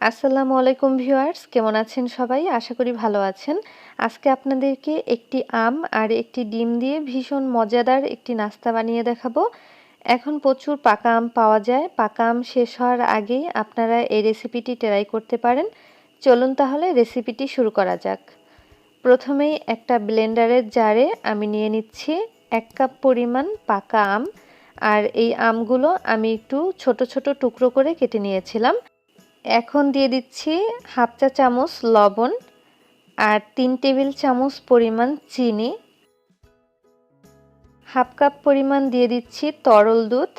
আসসালামু আলাইকুম ভিউয়ার্স, কেমন আছেন সবাই? আশা করি ভালো আছেন। আজকে আপনাদেরকে একটি আম আর একটি ডিম দিয়ে ভীষণ মজাদার একটি নাস্তা বানিয়ে দেখাবো। এখন প্রচুর পাকা আম পাওয়া যায়। পাকা আম শেষ হওয়ার আগেই আপনারা এই রেসিপিটি ট্রাই করতে পারেন। চলুন তাহলে রেসিপিটি শুরু করা যাক। প্রথমেই একটা ব্লেন্ডারের জারে আমি নিয়ে নিচ্ছি 1 কাপ পরিমাণ পাকা আম। আর এই আমগুলো আমি একটু ছোট ছোট টুকরো করে কেটে নিয়েছিলাম। এখন দিয়ে দিচ্ছি হাফ চা চামচ লবণ আর 3 টেবিল চামচ পরিমাণ চিনি, হাফ কাপ পরিমাণ দিয়ে দিচ্ছি তরল দুধ।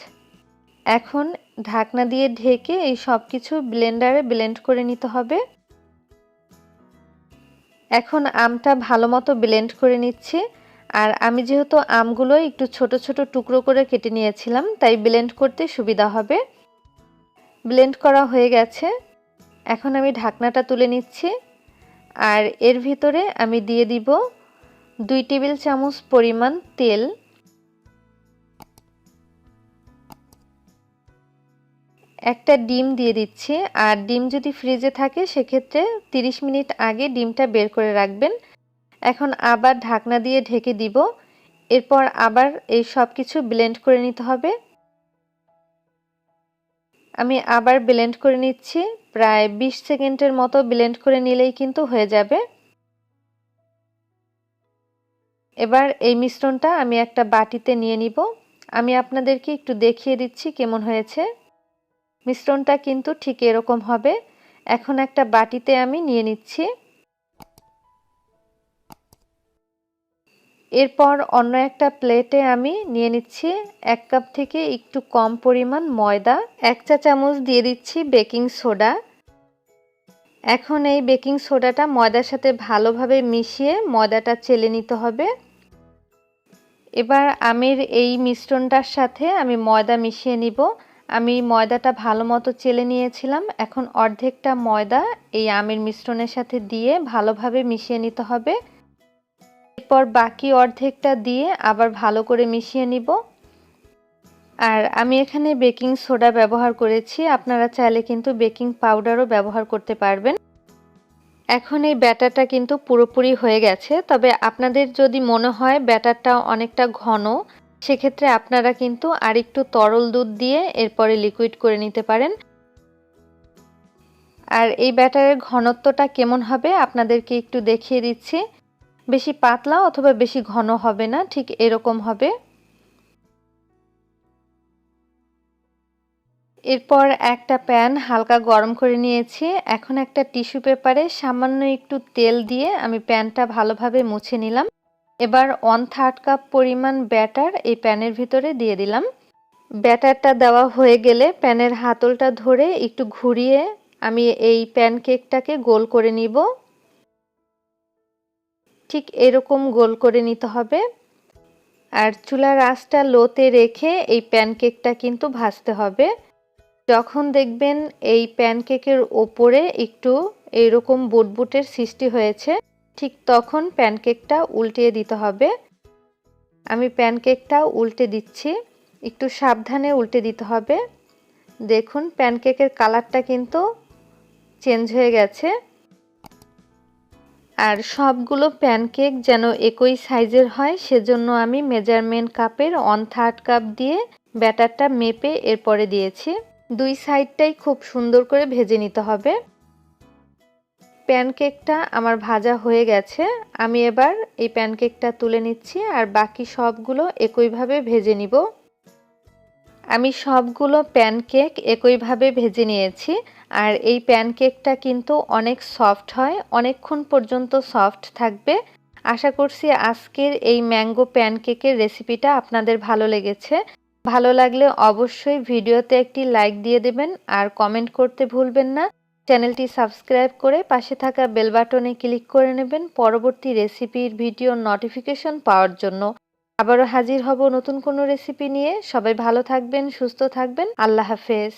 এখন ঢাকনা দিয়ে ঢেকে এই সব কিছু ব্লেন্ডারে ব্লেন্ড করে নিতে হবে। এখন আমটা ভালো মতো ব্লেন্ড করে নিচ্ছি। আর আমি যেহেতু আমগুলো একটু ছোট ছোট টুকরো করে কেটে নিয়েছিলাম, তাই ব্লেন্ড করতে সুবিধা হবে। ব্লেন্ড করা হয়ে গেছে। এখন আমি ঢাকনাটা তুলে নিচ্ছি। আর এর ভিতরে আমি দিয়ে দিব 2 টেবিল চামচ পরিমাণ তেল, একটা ডিম দিয়ে দিচ্ছি। আর ডিম যদি ফ্রিজে থাকে সেক্ষেত্রে 30 মিনিট আগে ডিমটা বের করে রাখবেন। এখন আবার ঢাকনা দিয়ে ঢেকে দিব। এরপর আবার এই সব কিছু ব্লেন্ড করে নিতে হবে। আমি আবার ব্লেন্ড করে নিচ্ছি। প্রায় 20 সেকেন্ডের মতো ব্লেন্ড করে নিলেই কিন্তু হয়ে যাবে। এবার এই মিশ্রণটা আমি একটা বাটিতে নিয়ে নিব। আমি আপনাদেরকে একটু দেখিয়ে দিচ্ছি কেমন হয়েছে। মিশ্রণটা কিন্তু ঠিক এরকম হবে। এখন একটা বাটিতে আমি নিয়ে নিচ্ছি। এরপর অন্য একটা প্লেটে আমি নিয়ে নিচ্ছি 1 কাপ থেকে একটু কম পরিমাণ ময়দা, 1 চা চামচ দিয়ে দিচ্ছি বেকিং সোডা। এখন এই বেকিং সোডাটা ময়দার সাথে ভালোভাবে মিশিয়ে ময়দাটা চেলে নিতে হবে। এবার আমের এই মিশ্রণটার সাথে আমি ময়দা মিশিয়ে নিব। আমি ময়দাটা ভালো মতো চেলে নিয়েছিলাম। এখন অর্ধেকটা ময়দা এই আমের মিশ্রণের সাথে দিয়ে ভালোভাবে মিশিয়ে নিতে হবে। এরপর বাকি অর্ধেকটা দিয়ে আবার ভালো করে মিশিয়ে নিব। আর আমি এখানে বেকিং সোডা ব্যবহার করেছি, আপনারা চাইলে কিন্তু বেকিং পাউডারও ব্যবহার করতে পারবেন। এখন এই ব্যাটারটা কিন্তু পুরোপুরি হয়ে গেছে। তবে আপনাদের যদি মনে হয় ব্যাটারটা অনেকটা ঘন, সেক্ষেত্রে আপনারা কিন্তু আরেকটু তরল দুধ দিয়ে এরপরে লিকুইড করে নিতে পারেন। আর এই ব্যাটারের ঘনত্বটা কেমন হবে আপনাদেরকে একটু দেখিয়ে দিচ্ছি। বেশি পাতলা অথবা বেশি ঘন হবে না, ঠিক এরকম হবে। এরপর একটা প্যান হালকা গরম করে নিয়েছি। এখন একটা টিস্যু পেপারে সামান্য একটু তেল দিয়ে আমি প্যানটা ভালোভাবে মুছে নিলাম। এবার 1/3 কাপ পরিমাণ ব্যাটার এই প্যানের ভিতরে দিয়ে দিলাম। ব্যাটারটা দেওয়া হয়ে গেলে প্যানের হাতলটা ধরে একটু ঘুরিয়ে আমি এই প্যানকেকটাকে গোল করে নিব। ঠিক এরকম গোল করে নিতে হবে। আর চুলার আঁচটা লোতে রেখে এই প্যানকেকটা কিন্তু ভাজতে হবে। যখন দেখবেন এই প্যানকেকের ওপরে একটু এরকম বুটবুটের সৃষ্টি হয়েছে, ঠিক তখন প্যানকেকটা উল্টিয়ে দিতে হবে। আমি প্যানকেকটা উল্টে দিচ্ছি। একটু সাবধানে উল্টে দিতে হবে। দেখুন প্যানকেকের কালারটা কিন্তু চেঞ্জ হয়ে গেছে। আর সবগুলো প্যানকেক যেন একই সাইজের হয়, সেজন্য আমি মেজারমেন্ট কাপের 1/3 কাপ দিয়ে ব্যাটারটা মেপে এরপরে দিয়েছি। দুই সাইডটাই খুব সুন্দর করে ভেজে নিতে হবে। প্যানকেকটা আমার ভাজা হয়ে গেছে। আমি এবার এই প্যানকেকটা তুলে নিচ্ছি আর বাকি সবগুলো একইভাবে ভেজে নিব। আমি সবগুলো প্যানকেক একইভাবে ভেজে নিয়েছি। আর এই প্যানকেকটা কিন্তু অনেক সফট হয়, অনেকক্ষণ পর্যন্ত সফট থাকবে। আশা করছি আজকের এই ম্যাঙ্গো প্যানকেকের রেসিপিটা আপনাদের ভালো লেগেছে। ভালো লাগলে অবশ্যই ভিডিওতে একটি লাইক দিয়ে দেবেন আর কমেন্ট করতে ভুলবেন না। চ্যানেলটি সাবস্ক্রাইব করে পাশে থাকা বেল বাটনে ক্লিক করে নেবেন পরবর্তী রেসিপির ভিডিওর নোটিফিকেশন পাওয়ার জন্য। আবারও হাজির হব নতুন কোনো রেসিপি নিয়ে। সবাই ভালো থাকবেন, সুস্থ থাকবেন। আল্লাহ হাফেজ।